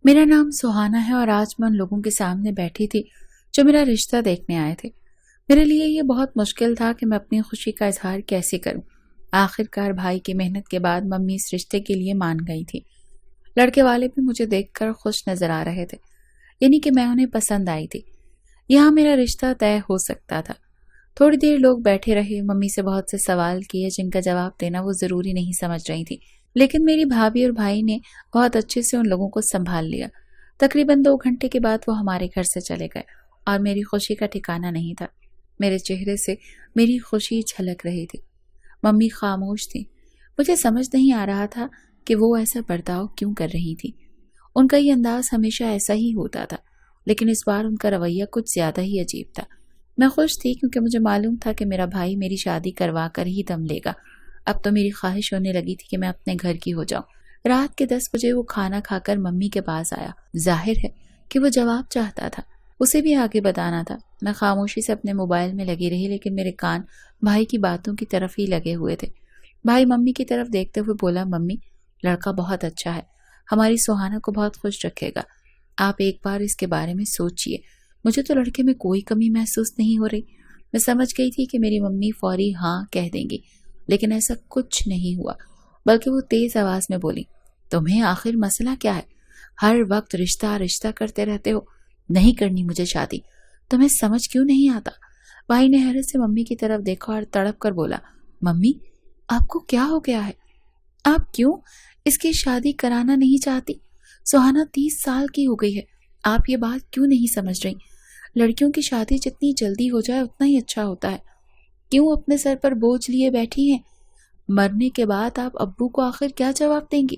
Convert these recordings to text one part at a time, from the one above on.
मेरा नाम सुहाना है और आज मैं उन लोगों के सामने बैठी थी जो मेरा रिश्ता देखने आए थे। मेरे लिए ये बहुत मुश्किल था कि मैं अपनी खुशी का इजहार कैसे करूं। आखिरकार भाई की मेहनत के बाद मम्मी इस रिश्ते के लिए मान गई थी। लड़के वाले भी मुझे देखकर खुश नजर आ रहे थे, यानी कि मैं उन्हें पसंद आई थी। यहाँ मेरा रिश्ता तय हो सकता था। थोड़ी देर लोग बैठे रहे, मम्मी से बहुत से सवाल किए जिनका जवाब देना वो जरूरी नहीं समझ रही थी, लेकिन मेरी भाभी और भाई ने बहुत अच्छे से उन लोगों को संभाल लिया। तकरीबन 2 घंटे के बाद वो हमारे घर से चले गए और मेरी खुशी का ठिकाना नहीं था। मेरे चेहरे से मेरी खुशी झलक रही थी। मम्मी खामोश थी। मुझे समझ नहीं आ रहा था कि वो ऐसा बर्ताव क्यों कर रही थी। उनका ये अंदाज हमेशा ऐसा ही होता था, लेकिन इस बार उनका रवैया कुछ ज्यादा ही अजीब था। मैं खुश थी क्योंकि मुझे मालूम था कि मेरा भाई मेरी शादी करवा कर ही दम लेगा। अब तो मेरी ख्वाहिश होने लगी थी कि मैं अपने घर की हो जाऊं। रात के 10 बजे वो खाना खाकर मम्मी के पास आया। जाहिर है कि वो जवाब चाहता था, उसे भी आगे बताना था। मैं खामोशी से अपने मोबाइल में लगी रही, लेकिन मेरे कान भाई की बातों की तरफ ही लगे हुए थे। भाई मम्मी की तरफ देखते हुए बोला, मम्मी, लड़का बहुत अच्छा है, हमारी सुहाना को बहुत खुश रखेगा। आप एक बार इसके बारे में सोचिए। मुझे तो लड़के में कोई कमी महसूस नहीं हो रही। मैं समझ गई थी कि मेरी मम्मी फौरी हाँ कह देंगी, लेकिन ऐसा कुछ नहीं हुआ। बल्कि वो तेज आवाज में बोली, तुम्हें आखिर मसला क्या है? हर वक्त रिश्ता रिश्ता करते रहते हो। नहीं करनी मुझे शादी। तुम्हें समझ क्यों नहीं आता? भाई ने हैरत से मम्मी की तरफ देखा और तड़प कर बोला, मम्मी, आपको क्या हो गया है? आप क्यों इसकी शादी कराना नहीं चाहती? सुहाना 30 साल की हो गई है। आप ये बात क्यों नहीं समझ रही? लड़कियों की शादी जितनी जल्दी हो जाए उतना ही अच्छा होता है। क्यों अपने सर पर बोझ लिए बैठी हैं? मरने के बाद आप अब्बू को आखिर क्या जवाब देंगी?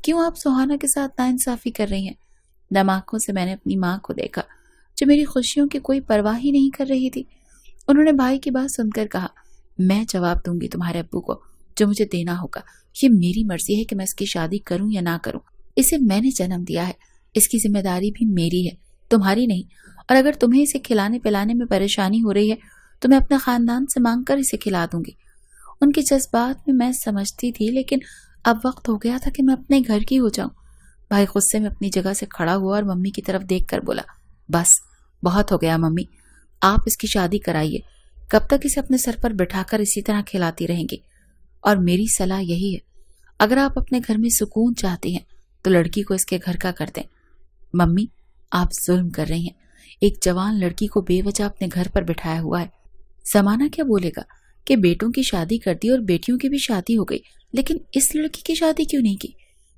क्यों आप सुहाना के साथ नाइंसाफी कर रही हैं? नम आंखों से मैंने अपनी माँ को देखा, जो मेरी खुशियों की कोई परवाह ही नहीं कर रही थी। उन्होंने भाई की बात सुनकर कहा, मैं जवाब दूंगी तुम्हारे अब्बू को, जो मुझे देना होगा। ये मेरी मर्जी है कि मैं इसकी शादी करूं या ना करूं। इसे मैंने जन्म दिया है, इसकी जिम्मेदारी भी मेरी है, तुम्हारी नहीं। और अगर तुम्हें इसे खिलाने पिलाने में परेशानी हो रही है तो मैं अपने खानदान से मांग कर इसे खिला दूंगी। उनके जज्बात में मैं समझती थी, लेकिन अब वक्त हो गया था कि मैं अपने घर की हो जाऊं। भाई गुस्से में अपनी जगह से खड़ा हुआ और मम्मी की तरफ देखकर बोला, बस बहुत हो गया मम्मी, आप इसकी शादी कराइए। कब तक इसे अपने सर पर बिठाकर इसी तरह खिलाती रहेंगी? और मेरी सलाह यही है, अगर आप अपने घर में सुकून चाहती हैं तो लड़की को इसके घर का कर दें। मम्मी, आप जुल्म कर रही हैं। एक जवान लड़की को बेवजह अपने घर पर बिठाया हुआ है। जमाना क्या बोलेगा कि बेटों की शादी कर दी और बेटियों की भी शादी हो गई, लेकिन इस लड़की की शादी क्यों नहीं की?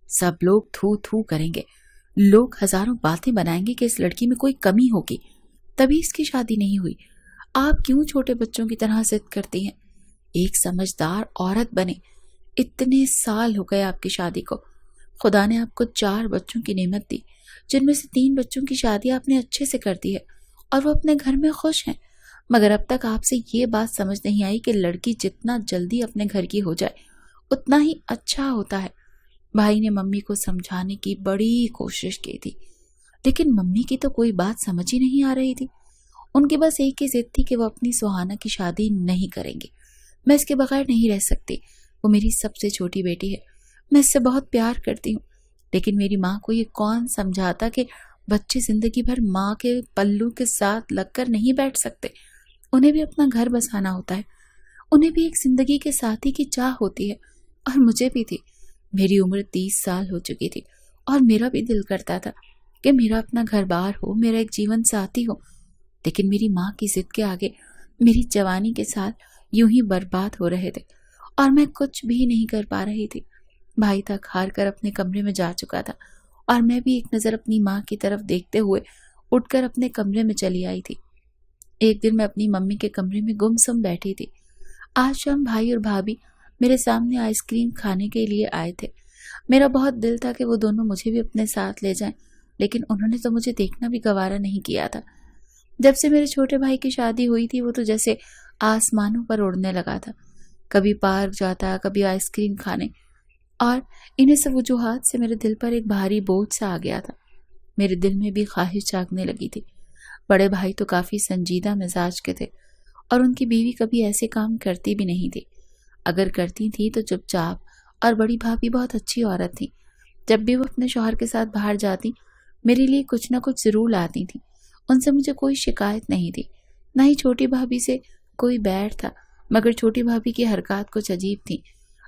सब लोग थू थू करेंगे। लोग हजारों बातें बनाएंगे कि इस लड़की में कोई कमी होगी, तभी इसकी शादी नहीं हुई। आप क्यों छोटे बच्चों की तरह जिद करती हैं? एक समझदार औरत बने। इतने साल हो गए आपकी शादी को। खुदा ने आपको 4 बच्चों की नेमत दी, जिनमें से 3 बच्चों की शादी आपने अच्छे से कर दी है और वो अपने घर में खुश हैं। मगर अब तक आपसे ये बात समझ नहीं आई कि लड़की जितना जल्दी अपने घर की हो जाए उतना ही अच्छा होता है। भाई ने मम्मी को समझाने की बड़ी कोशिश की थी, लेकिन मम्मी की तो कोई बात समझ ही नहीं आ रही थी। उनकी बस एक ही जिद थी कि वो अपनी सुहाना की शादी नहीं करेंगे। मैं इसके बगैर नहीं रह सकती। वो मेरी सबसे छोटी बेटी है, मैं इससे बहुत प्यार करती हूँ। लेकिन मेरी माँ को ये कौन समझाता कि बच्चे जिंदगी भर माँ के पल्लू के साथ लगकर नहीं बैठ सकते। उन्हें भी अपना घर बसाना होता है। उन्हें भी एक जिंदगी के साथी की चाह होती है, और मुझे भी थी। मेरी उम्र 30 साल हो चुकी थी और मेरा भी दिल करता था कि मेरा अपना घर बार हो, मेरा एक जीवन साथी हो। लेकिन मेरी माँ की जिद के आगे मेरी जवानी के साल यूं ही बर्बाद हो रहे थे और मैं कुछ भी नहीं कर पा रही थी। भाई तक हार कर अपने कमरे में जा चुका था और मैं भी एक नजर अपनी माँ की तरफ देखते हुए उठकर अपने कमरे में चली आई थी। एक दिन मैं अपनी मम्मी के कमरे में गुमसुम बैठी थी। आज शाम भाई और भाभी मेरे सामने आइसक्रीम खाने के लिए आए थे। मेरा बहुत दिल था कि वो दोनों मुझे भी अपने साथ ले जाएं, लेकिन उन्होंने तो मुझे देखना भी गवारा नहीं किया था। जब से मेरे छोटे भाई की शादी हुई थी, वो तो जैसे आसमानों पर उड़ने लगा था। कभी पार्क जाता, कभी आइसक्रीम खाने, और इन्हीं सब वजूहात से मेरे दिल पर एक भारी बोझ सा आ गया था। मेरे दिल में भी ख्वाहिश जागने लगी थी। बड़े भाई तो काफी संजीदा मिजाज के थे और उनकी बीवी कभी ऐसे काम करती भी नहीं थी। अगर करती थी तो चुपचाप, और बड़ी भाभी बहुत अच्छी औरत थी। जब भी वो अपने शौहर के साथ बाहर जाती मेरे लिए कुछ न कुछ जरूर लाती थी। उनसे मुझे कोई शिकायत नहीं थी, न ही छोटी भाभी से कोई बैर था। मगर छोटी भाभी की हरकत कुछ अजीब थी।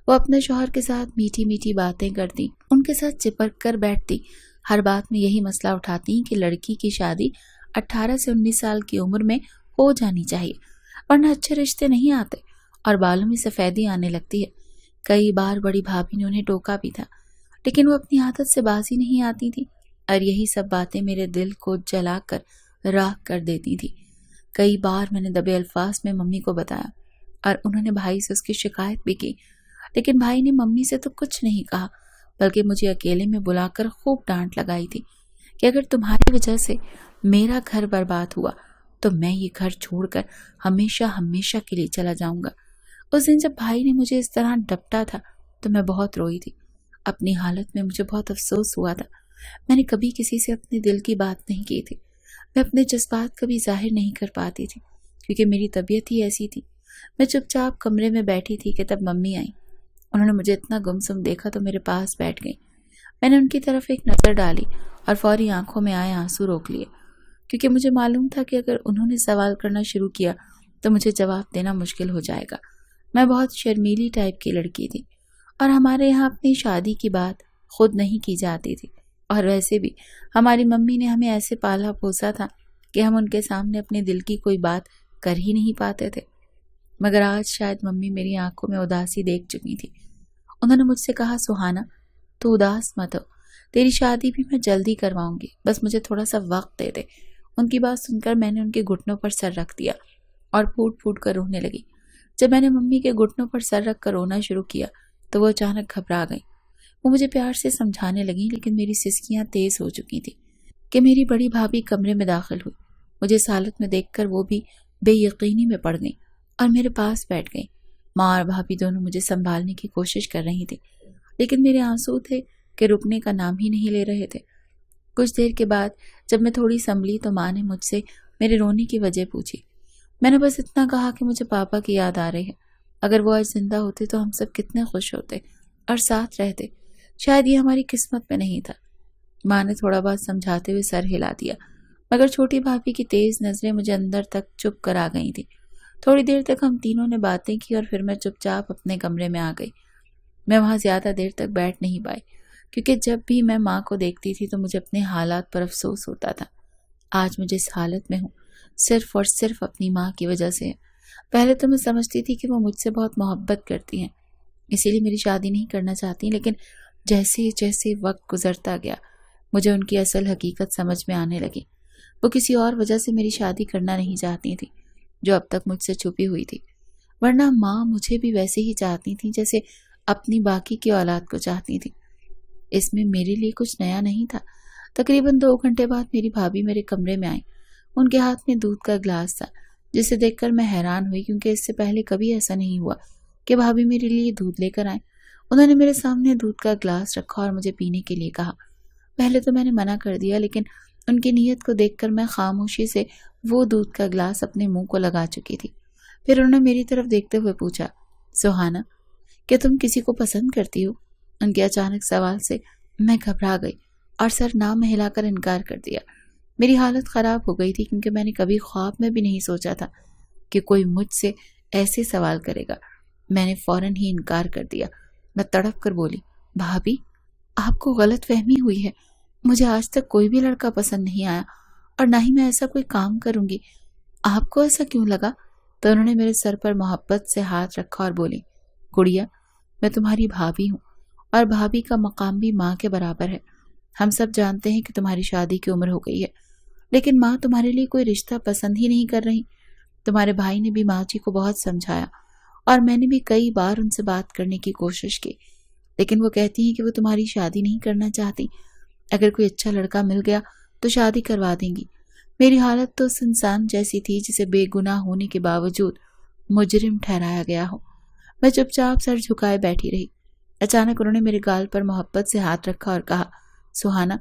वो अपने शौहर के साथ मीठी मीठी बातें करती, उनके साथ चिपक कर बैठती, हर बात में यही मसला उठाती कि लड़की की शादी 18 से 19 साल की उम्र में हो जानी चाहिए, वरना अच्छे रिश्ते नहीं आते और बालों में सफेदी आने लगती है। कई बार बड़ी भाभी ने उन्हें टोका भी था, लेकिन वो अपनी आदत से बाजी नहीं आती थी और यही सब बातें मेरे दिल को जलाकर राख कर देती थी। कई बार मैंने दबे अल्फाज में मम्मी को बताया और उन्होंने भाई से उसकी शिकायत भी की, लेकिन भाई ने मम्मी से तो कुछ नहीं कहा, बल्कि मुझे अकेले में बुलाकर खूब डांट लगाई थी कि अगर तुम्हारी वजह से मेरा घर बर्बाद हुआ तो मैं ये घर छोड़कर हमेशा हमेशा के लिए चला जाऊंगा। उस दिन जब भाई ने मुझे इस तरह डपटा था तो मैं बहुत रोई थी। अपनी हालत में मुझे बहुत अफसोस हुआ था। मैंने कभी किसी से अपने दिल की बात नहीं की थी। मैं अपने जज्बात कभी जाहिर नहीं कर पाती थी क्योंकि मेरी तबीयत ही ऐसी थी। मैं चुपचाप कमरे में बैठी थी कि तब मम्मी आई। उन्होंने मुझे इतना गुमसुम देखा तो मेरे पास बैठ गई। मैंने उनकी तरफ एक नज़र डाली और फौरी आंखों में आए आंसू रोक लिए, क्योंकि मुझे मालूम था कि अगर उन्होंने सवाल करना शुरू किया तो मुझे जवाब देना मुश्किल हो जाएगा। मैं बहुत शर्मीली टाइप की लड़की थी और हमारे यहाँ अपनी शादी की बात खुद नहीं की जाती थी, और वैसे भी हमारी मम्मी ने हमें ऐसे पाला पोसा था कि हम उनके सामने अपने दिल की कोई बात कर ही नहीं पाते थे। मगर आज शायद मम्मी मेरी आंखों में उदासी देख चुकी थी। उन्होंने मुझसे कहा, सुहाना तू उदास मत हो, तेरी शादी भी मैं जल्दी करवाऊंगी, बस मुझे थोड़ा सा वक्त दे दे। उनकी बात सुनकर मैंने उनके घुटनों पर सर रख दिया और फूट फूट कर रोने लगी। जब मैंने मम्मी के घुटनों पर सर रख कर रोना शुरू किया तो वो अचानक घबरा गई। वो मुझे प्यार से समझाने लगी, लेकिन मेरी सिसकियां तेज हो चुकी थी कि मेरी बड़ी भाभी कमरे में दाखिल हुई। मुझे इस हालत में देखकर वो भी बेयकीनी में पड़ गई और मेरे पास बैठ गई। माँ और भाभी दोनों मुझे संभालने की कोशिश कर रही थी, लेकिन मेरे आंसू थे कि रुकने का नाम ही नहीं ले रहे थे। कुछ देर के बाद जब मैं थोड़ी संभली तो माँ ने मुझसे मेरे रोने की वजह पूछी। मैंने बस इतना कहा कि मुझे पापा की याद आ रही है। अगर वो आज जिंदा होते तो हम सब कितने खुश होते और साथ रहते। शायद ये हमारी किस्मत में नहीं था। माँ ने थोड़ा बहुत समझाते हुए सर हिला दिया, मगर छोटी भाभी की तेज नजरें मुझे अंदर तक चुप कर आ गई थी। थोड़ी देर तक हम तीनों ने बातें की और फिर मैं चुपचाप अपने कमरे में आ गई। मैं वहां ज्यादा देर तक बैठ नहीं पाई, क्योंकि जब भी मैं माँ को देखती थी तो मुझे अपने हालात पर अफसोस होता था। आज मुझे इस हालत में हूँ सिर्फ और सिर्फ अपनी माँ की वजह से है। पहले तो मैं समझती थी कि वो मुझसे बहुत मोहब्बत करती हैं, इसीलिए मेरी शादी नहीं करना चाहती, लेकिन जैसे जैसे वक्त गुजरता गया मुझे उनकी असल हकीकत समझ में आने लगी। वो किसी और वजह से मेरी शादी करना नहीं चाहती थी जो अब तक मुझसे छुपी हुई थी, वरना माँ मुझे भी वैसे ही चाहती थी जैसे अपनी बाकी की औलाद को चाहती थी। इसमें मेरे लिए कुछ नया नहीं था। तकरीबन 2 घंटे बाद मेरी भाभी मेरे कमरे में आई। उनके हाथ में दूध का गिलास था, जिसे देखकर मैं हैरान हुई, क्योंकि इससे पहले कभी ऐसा नहीं हुआ कि भाभी मेरे लिए दूध लेकर आए। उन्होंने मेरे सामने दूध का गिलास रखा और मुझे पीने के लिए कहा। पहले तो मैंने मना कर दिया, लेकिन उनकी नीयत को देखकर मैं खामोशी से वो दूध का गिलास अपने मुंह को लगा चुकी थी। फिर उन्होंने मेरी तरफ देखते हुए पूछा, सुहाना क्या तुम किसी को पसंद करती हो? उनके अचानक सवाल से मैं घबरा गई और सर ना में हिलाकर इनकार कर दिया। मेरी हालत खराब हो गई थी, क्योंकि मैंने कभी ख्वाब में भी नहीं सोचा था कि कोई मुझसे ऐसे सवाल करेगा। मैंने फौरन ही इनकार कर दिया। मैं तड़प कर बोली, भाभी आपको गलत फहमी हुई है। मुझे आज तक कोई भी लड़का पसंद नहीं आया और ना ही मैं ऐसा कोई काम करूंगी। आपको ऐसा क्यों लगा? तो उन्होंने मेरे सर पर मोहब्बत से हाथ रखा और बोली, गुड़िया मैं तुम्हारी भाभी हूँ और भाभी का मकाम भी माँ के बराबर है। हम सब जानते हैं कि तुम्हारी शादी की उम्र हो गई है, लेकिन माँ तुम्हारे लिए कोई रिश्ता पसंद ही नहीं कर रही। तुम्हारे भाई ने भी माँ जी को बहुत समझाया और मैंने भी कई बार उनसे बात करने की कोशिश की, लेकिन वो कहती हैं कि वो तुम्हारी शादी नहीं करना चाहती। अगर कोई अच्छा लड़का मिल गया तो शादी करवा देंगी। मेरी हालत तो उस इंसान जैसी थी जिसे बेगुनाह होने के बावजूद मुजरिम ठहराया गया हो। मैं चुपचाप सर झुकाए बैठी रही। अचानक उन्होंने मेरे गाल पर मोहब्बत से हाथ रखा और कहा, सुहाना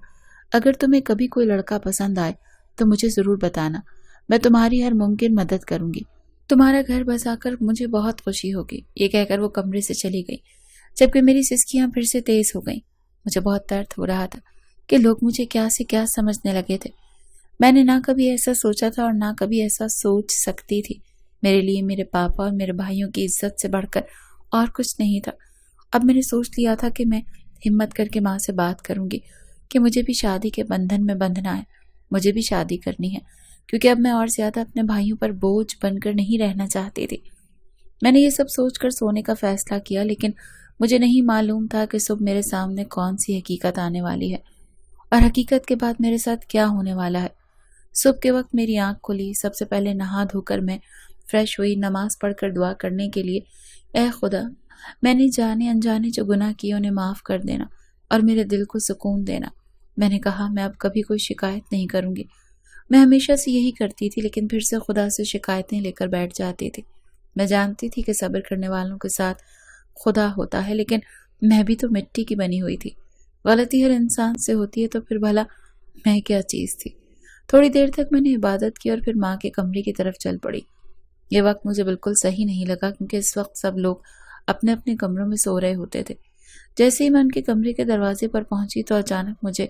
अगर तुम्हें कभी कोई लड़का पसंद आए तो मुझे जरूर बताना। मैं तुम्हारी हर मुमकिन मदद करूंगी। तुम्हारा घर बसाकर मुझे बहुत खुशी होगी। ये कहकर वो कमरे से चली गई, जबकि मेरी सिसकियां फिर से तेज हो गईं। मुझे बहुत दर्द हो रहा था کہ لوگ مجھے کیا سے کیا سمجھنے لگے تھے۔ میں نے نہ کبھی ایسا سوچا تھا اور نہ کبھی ایسا سوچ سکتی تھی۔ میرے لیے میرے پاپا اور میرے بھائیوں کی عزت سے بڑھ کر اور کچھ نہیں تھا۔ اب میں نے سوچ لیا تھا کہ میں ہمت کر کے ماں سے بات کروں گی کہ مجھے بھی شادی کے بندھن میں بندھنا ہے، مجھے بھی شادی کرنی ہے، کیونکہ اب میں اور زیادہ اپنے بھائیوں پر بوجھ بن کر نہیں رہنا چاہتی تھی۔ میں نے یہ سب سوچ کر سونے کا فیصلہ کیا، لیکن مجھے نہیں معلوم تھا کہ صبح میرے سامنے کون سی حقیقت آنے والی ہے اور حقیقت کے بعد میرے ساتھ کیا ہونے والا ہے۔ صبح کے وقت میری آنکھ کھلی، سب سے پہلے نہا دھو کر میں فریش ہوئی، نماز پڑھ کر دعا کرنے کے لیے، اے خدا، میں نے جانے انجانے جو گناہ کیے انہیں معاف کر دینا اور میرے دل کو سکون دینا۔ میں نے کہا میں اب کبھی کوئی شکایت نہیں کروں گی۔ میں ہمیشہ سے یہی کرتی تھی، لیکن پھر سے خدا سے شکایتیں لے کر بیٹھ جاتی تھی۔ میں جانتی تھی کہ صبر کرنے والوں کے ساتھ خدا ہوتا ہے، لیکن میں بھی تو مٹی کی بنی ہوئی تھی۔ غلطی ہر انسان سے ہوتی ہے، تو پھر بھلا میں کیا چیز تھی؟ تھوڑی دیر تک میں نے عبادت کی اور پھر ماں کے کمرے کی طرف چل پڑی۔ یہ وقت مجھے بالکل صحیح نہیں لگا، کیونکہ اس وقت سب لوگ اپنے اپنے کمروں میں سو رہے ہوتے تھے۔ جیسے ہی میں ان کے کمرے کے دروازے پر پہنچی تو اچانک مجھے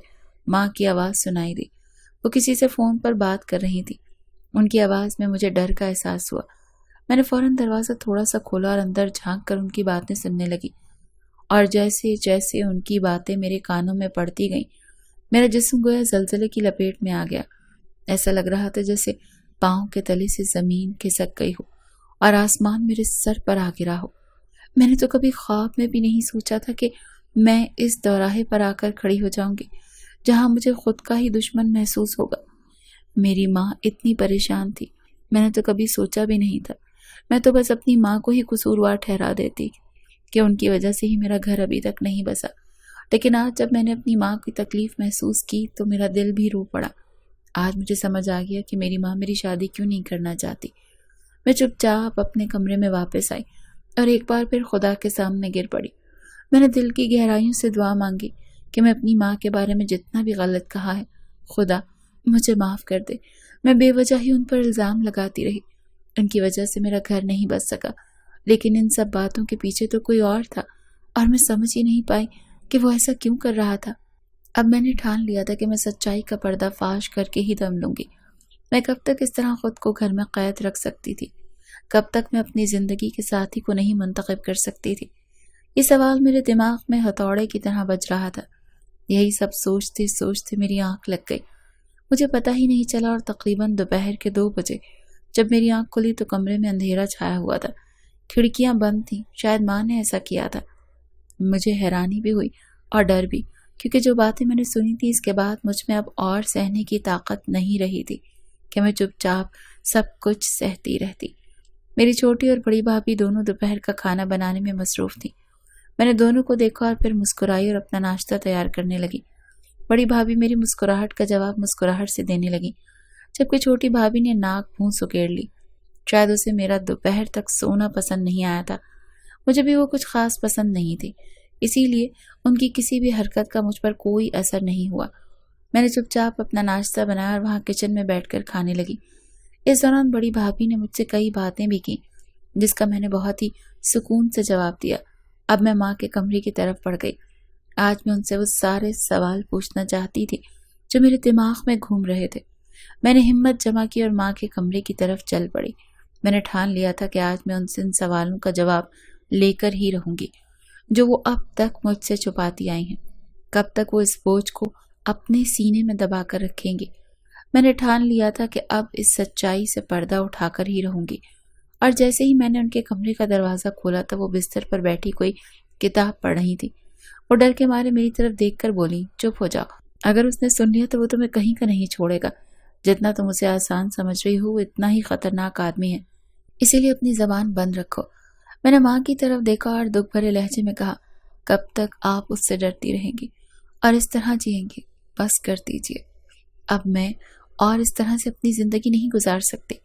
ماں کی آواز سنائی دی۔ وہ کسی سے فون پر بات کر رہی تھی۔ ان کی آواز میں مجھے ڈر کا احساس ہوا۔ میں نے فوراً دروازہ تھوڑا سا کھولا اور اندر جھانک کر ان کی باتیں سننے لگی، اور جیسے جیسے ان کی باتیں میرے کانوں میں پڑتی گئیں، میرا جسم گویا زلزلے کی لپیٹ میں آ گیا۔ ایسا لگ رہا تھا جیسے پاؤں کے تلے سے زمین کھسک گئی ہو اور آسمان میرے سر پر آ گرا ہو۔ میں نے تو کبھی خواب میں بھی نہیں سوچا تھا کہ میں اس دوراہے پر آ کر کھڑی ہو جاؤں گی جہاں مجھے خود کا ہی دشمن محسوس ہوگا۔ میری ماں اتنی پریشان تھی، میں نے تو کبھی سوچا بھی نہیں تھا۔ میں تو بس اپنی ماں کو ہی قصوروار ٹھہرا دیتی کہ ان کی وجہ سے ہی میرا گھر ابھی تک نہیں بسا، لیکن آج جب میں نے اپنی ماں کی تکلیف محسوس کی تو میرا دل بھی رو پڑا۔ آج مجھے سمجھ آ گیا کہ میری ماں میری شادی کیوں نہیں کرنا چاہتی۔ میں چپ چاپ اپنے کمرے میں واپس آئی اور ایک بار پھر خدا کے سامنے گر پڑی۔ میں نے دل کی گہرائیوں سے دعا مانگی کہ میں اپنی ماں کے بارے میں جتنا بھی غلط کہا ہے، خدا مجھے معاف کر دے۔ میں بے وجہ ہی ان پر الزام لگاتی رہی، ان کی وجہ سے میرا گھر نہیں بس سکا، لیکن ان سب باتوں کے پیچھے تو کوئی اور تھا، اور میں سمجھ ہی نہیں پائی کہ وہ ایسا کیوں کر رہا تھا۔ اب میں نے ٹھان لیا تھا کہ میں سچائی کا پردہ فاش کر کے ہی دم لوں گی۔ میں کب تک اس طرح خود کو گھر میں قید رکھ سکتی تھی؟ کب تک میں اپنی زندگی کے ساتھی کو نہیں منتخب کر سکتی تھی؟ یہ سوال میرے دماغ میں ہتھوڑے کی طرح بج رہا تھا۔ یہی سب سوچتے سوچتے میری آنکھ لگ گئی۔ مجھے پتہ ہی نہیں چلا، اور تقریباً دوپہر کے 2 بجے جب میری آنکھ کھلی تو کمرے میں اندھیرا چھایا ہوا تھا، کھڑکیاں بند تھیں۔ شاید ماں نے ایسا کیا تھا۔ مجھے حیرانی بھی ہوئی اور ڈر بھی، کیونکہ جو باتیں میں نے سنی تھی اس کے بعد مجھ میں اب اور سہنے کی طاقت نہیں رہی تھی کہ میں چپ چاپ سب کچھ سہتی رہتی۔ میری چھوٹی اور بڑی بھابھی دونوں دوپہر کا کھانا بنانے میں مصروف تھیں۔ میں نے دونوں کو دیکھا اور پھر مسکرائی اور اپنا ناشتہ تیار کرنے لگی۔ بڑی بھابھی میری مسکراہٹ کا جواب مسکراہٹ سے دینے لگی، جبکہ چھوٹی بھابھی نے ناک منہ سکیڑ لی۔ شاید اسے میرا دوپہر تک سونا پسند نہیں آیا تھا۔ مجھے بھی وہ کچھ خاص پسند نہیں تھی، اسی لیے ان کی کسی بھی حرکت کا مجھ پر کوئی اثر نہیں ہوا۔ میں نے چپ چاپ اپنا ناشتہ بنایا اور وہاں کچن میں بیٹھ کر کھانے لگی۔ اس دوران بڑی بھابھی نے مجھ سے کئی باتیں بھی کی، جس کا میں نے بہت ہی سکون سے جواب دیا۔ اب میں ماں کے کمرے کی طرف بڑھ گئی۔ آج میں ان سے وہ سارے سوال پوچھنا چاہتی تھی جو میرے دماغ میں گھوم رہے تھے۔ میں نے ہمت جمع کی اور ماں کے کمرے کی طرف چل پڑی۔ میں نے ٹھان لیا تھا کہ آج میں ان سے ان سوالوں کا جواب لے کر ہی رہوں گی جو وہ اب تک مجھ سے چھپاتی آئی ہیں۔ کب تک وہ اس بوجھ کو اپنے سینے میں دبا کر رکھیں گی؟ میں نے ٹھان لیا تھا کہ اب اس سچائی سے پردہ اٹھا کر ہی رہوں گی۔ اور جیسے ہی میں نے ان کے کمرے کا دروازہ کھولا تو وہ بستر پر بیٹھی کوئی کتاب پڑھ رہی تھی۔ وہ ڈر کے مارے میری طرف دیکھ کر بولی، چپ ہو جاؤ، اگر اس نے سن لیا تو وہ تمہیں کہیں کا نہیں چھوڑے گا۔ جتنا تم اسے آسان سمجھ رہی ہو وہ اتنا ہی خطرناک آدمی ہے، اسی لیے اپنی زبان بند رکھو۔ میں نے ماں کی طرف دیکھا اور دکھ بھرے لہجے میں کہا، کب تک آپ اس سے ڈرتی رہیں گی اور اس طرح جئیں گی؟ بس کر دیجیے، اب میں اور اس طرح سے اپنی زندگی نہیں گزار سکتی۔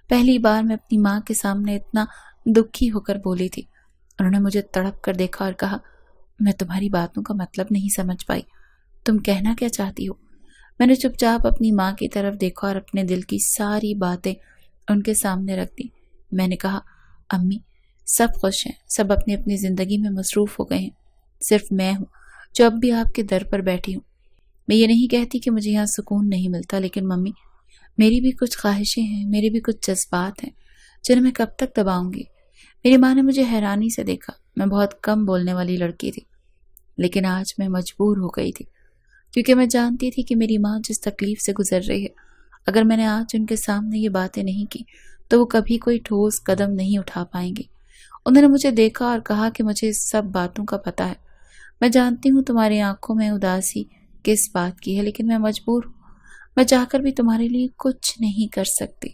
پہلی بار میں اپنی ماں کے سامنے اتنا دکھی ہو کر بولی تھی۔ انہوں نے مجھے تڑپ کر دیکھا اور کہا، میں تمہاری باتوں کا مطلب نہیں سمجھ پائی، تم کہنا کیا چاہتی ہو؟ میں نے چپ چاپ اپنی ماں کی طرف دیکھا اور اپنے دل کی ساری باتیں ان کے سامنے رکھ دی۔ میں نے کہا، امی، سب خوش ہیں، سب اپنی اپنی زندگی میں مصروف ہو گئے ہیں، صرف میں ہوں جو اب بھی آپ کے در پر بیٹھی ہوں۔ میں یہ نہیں کہتی کہ مجھے یہاں سکون نہیں ملتا، لیکن ممی میری بھی کچھ خواہشیں ہیں، میری بھی کچھ جذبات ہیں جنہیں میں کب تک دباؤں گی۔ میری ماں نے مجھے حیرانی سے دیکھا، میں بہت کم بولنے والی لڑکی تھی، لیکن آج میں مجبور ہو گئی تھی، کیونکہ میں جانتی تھی کہ میری ماں جس تکلیف سے گزر رہی ہے، اگر میں نے آج ان کے سامنے یہ باتیں نہیں کی تو وہ کبھی کوئی ٹھوس قدم نہیں اٹھا پائیں گی۔ انہوں نے مجھے دیکھا اور کہا کہ مجھے اس سب باتوں کا پتہ ہے، میں جانتی ہوں تمہاری آنکھوں میں اداسی کس بات کی ہے، لیکن میں مجبور ہوں، میں چاہ کر بھی تمہارے لیے کچھ نہیں کر سکتی۔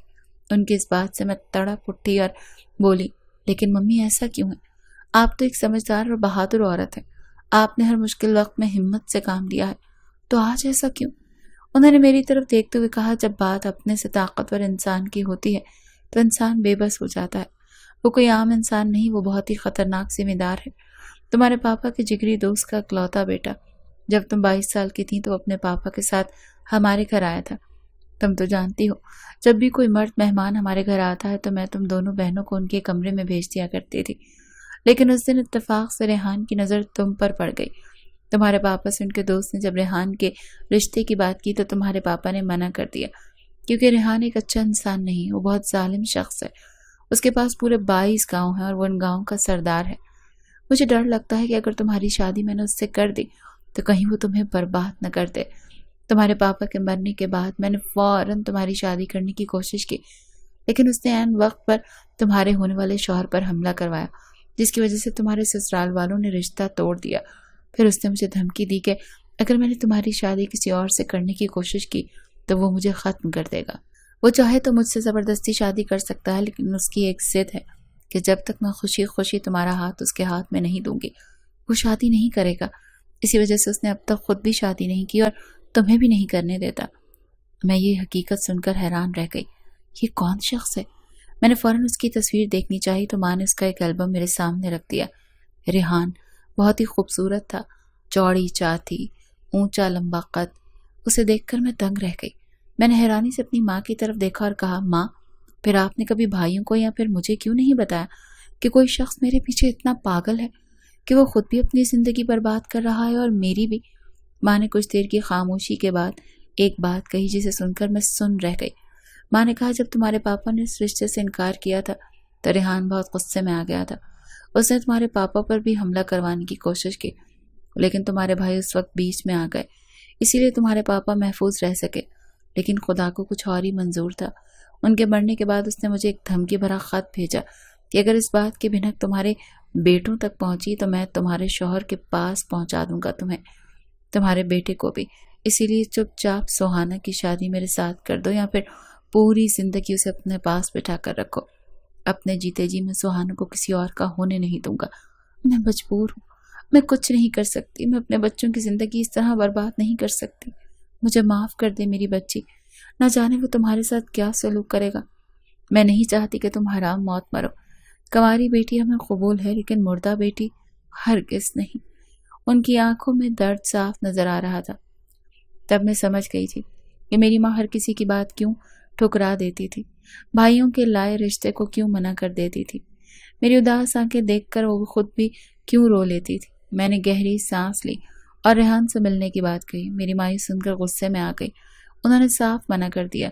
ان کی اس بات سے میں تڑپ اٹھی اور بولی، لیکن ممی ایسا کیوں ہے؟ آپ تو ایک سمجھدار اور بہادر عورت ہیں، آپ نے ہر مشکل وقت میں ہمت سے کام لیا ہے، تو آج ایسا کیوں؟ انہوں نے میری طرف دیکھتے ہوئے کہا، جب بات اپنے سے طاقتور انسان کی ہوتی ہے تو انسان بے بس ہو جاتا ہے، وہ کوئی عام انسان نہیں، وہ بہت ہی خطرناک ذمہ دار ہے، تمہارے پاپا کے جگری دوست کا اکلوتا بیٹا۔ جب تم 22 سال کی تھی تو اپنے پاپا کے ساتھ ہمارے گھر آیا تھا، تم تو جانتی ہو جب بھی کوئی مرد مہمان ہمارے گھر آتا ہے تو میں تم دونوں بہنوں کو ان کے کمرے میں بھیج دیا کرتی تھی، لیکن اس دن اتفاق سے ریحان کی نظر تم پر پڑ گئی۔ تمہارے پاپا سے ان کے دوست نے جب ریحان کے رشتے کی بات کی تو تمہارے پاپا نے منع کر دیا، کیونکہ ریحان ایک اچھا انسان نہیں، وہ بہت ظالم شخص ہے، اس کے پاس پورے 22 گاؤں ہیں اور وہ ان گاؤں کا سردار ہے۔ مجھے ڈر لگتا ہے کہ اگر تمہاری شادی میں نے اس سے کر دی تو کہیں وہ تمہیں برباد نہ کر دے۔ تمہارے پاپا کے مرنے کے بعد میں نے فوراً تمہاری شادی کرنے کی کوشش کی، لیکن اس نے عین وقت پر تمہارے ہونے والے شوہر پر حملہ کروایا، جس کی وجہ سے تمہارے سسرال والوں نے رشتہ توڑ دیا۔ پھر اس نے مجھے دھمکی دی کہ اگر میں نے تمہاری شادی کسی اور سے کرنے کی کوشش کی تو وہ مجھے ختم کر دے گا۔ وہ چاہے تو مجھ سے زبردستی شادی کر سکتا ہے، لیکن اس کی ایک ضد ہے کہ جب تک میں خوشی خوشی تمہارا ہاتھ اس کے ہاتھ میں نہیں دوں گی وہ شادی نہیں کرے گا۔ اسی وجہ سے اس نے اب تک خود بھی شادی نہیں کی اور تمہیں بھی نہیں کرنے دیتا۔ میں یہ حقیقت سن کر حیران رہ گئی، یہ کون شخص ہے؟ میں نے فوراً اس کی تصویر دیکھنی چاہی تو ماں نے اس کا ایک البم میرے سامنے رکھ دیا۔ ریحان بہت ہی خوبصورت تھا، چوڑی چاتی، اونچا لمبا قد، اسے دیکھ کر میں دنگ رہ گئی۔ میں نے حیرانی سے اپنی ماں کی طرف دیکھا اور کہا، ماں پھر آپ نے کبھی بھائیوں کو یا پھر مجھے کیوں نہیں بتایا کہ کوئی شخص میرے پیچھے اتنا پاگل ہے کہ وہ خود بھی اپنی زندگی برباد کر رہا ہے اور میری بھی؟ ماں نے کچھ دیر کی خاموشی کے بعد ایک بات کہی جسے سن کر میں سن رہ گئی۔ ماں نے کہا، جب تمہارے پاپا نے اس رشتے سے انکار کیا تھا تو ریحان بہت غصے میں آ گیا تھا، اس نے تمہارے پاپا پر بھی حملہ کروانے کی کوشش کی، لیکن تمہارے بھائی اس وقت بیچ میں آ گئے، اسی لیے تمہارے پاپا محفوظ رہ سکے، لیکن خدا کو کچھ اور ہی منظور تھا۔ ان کے مرنے کے بعد اس نے مجھے ایک دھمکی بھرا خط بھیجا کہ اگر اس بات کی بھنک تمہارے بیٹوں تک پہنچی تو میں تمہارے شوہر کے پاس پہنچا دوں گا تمہیں، تمہارے بیٹے کو بھی، اسی لیے چپ چاپ سوہانہ کی شادی میرے ساتھ کر دو یا پھر پوری زندگی اسے اپنے پاس بٹھا کر رکھو۔ اپنے جیتے جی میں سوہانہ کو کسی اور کا ہونے نہیں دوں گا، میں مجبور ہوں، میں کچھ نہیں کر سکتی، میں اپنے بچوں کی زندگی اس طرح برباد نہیں کر سکتی، مجھے معاف کر دے میری بچی، نہ جانے وہ تمہارے ساتھ کیا سلوک کرے گا۔ میں نہیں چاہتی کہ تم حرام موت مرو، کنواری بیٹی ہمیں قبول ہے لیکن مردہ بیٹی ہرگز نہیں۔ ان کی آنکھوں میں درد صاف نظر آ رہا تھا۔ تب میں سمجھ گئی تھی کہ میری ماں ہر کسی کی بات کیوں ٹھکرا دیتی تھی، بھائیوں کے لائے رشتے کو کیوں منع کر دیتی تھی، میری اداس آنکھیں دیکھ کر وہ خود بھی کیوں رو لیتی تھی۔ میں نے گہری سانس لی اور ریحان سے ملنے کی بات کہی۔ میری ماں یہ سن کر غصے میں آ گئی، انہوں نے صاف منع کر دیا۔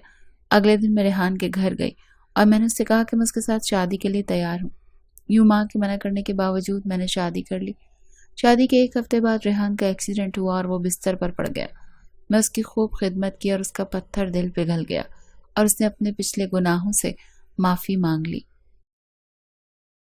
اگلے دن میں ریحان کے گھر گئی اور میں نے اس سے کہا کہ میں اس کے ساتھ شادی کے لیے تیار ہوں۔ یوں ماں کے منع کرنے کے باوجود میں نے شادی کر لی۔ شادی کے ایک ہفتے بعد ریحان کا ایکسیڈنٹ ہوا اور وہ بستر پر پڑ گیا۔ میں اس کی خوب خدمت کی اور اس کا پتھر دل پگھل گیا اور اس نے اپنے پچھلے گناہوں سے معافی مانگ لی۔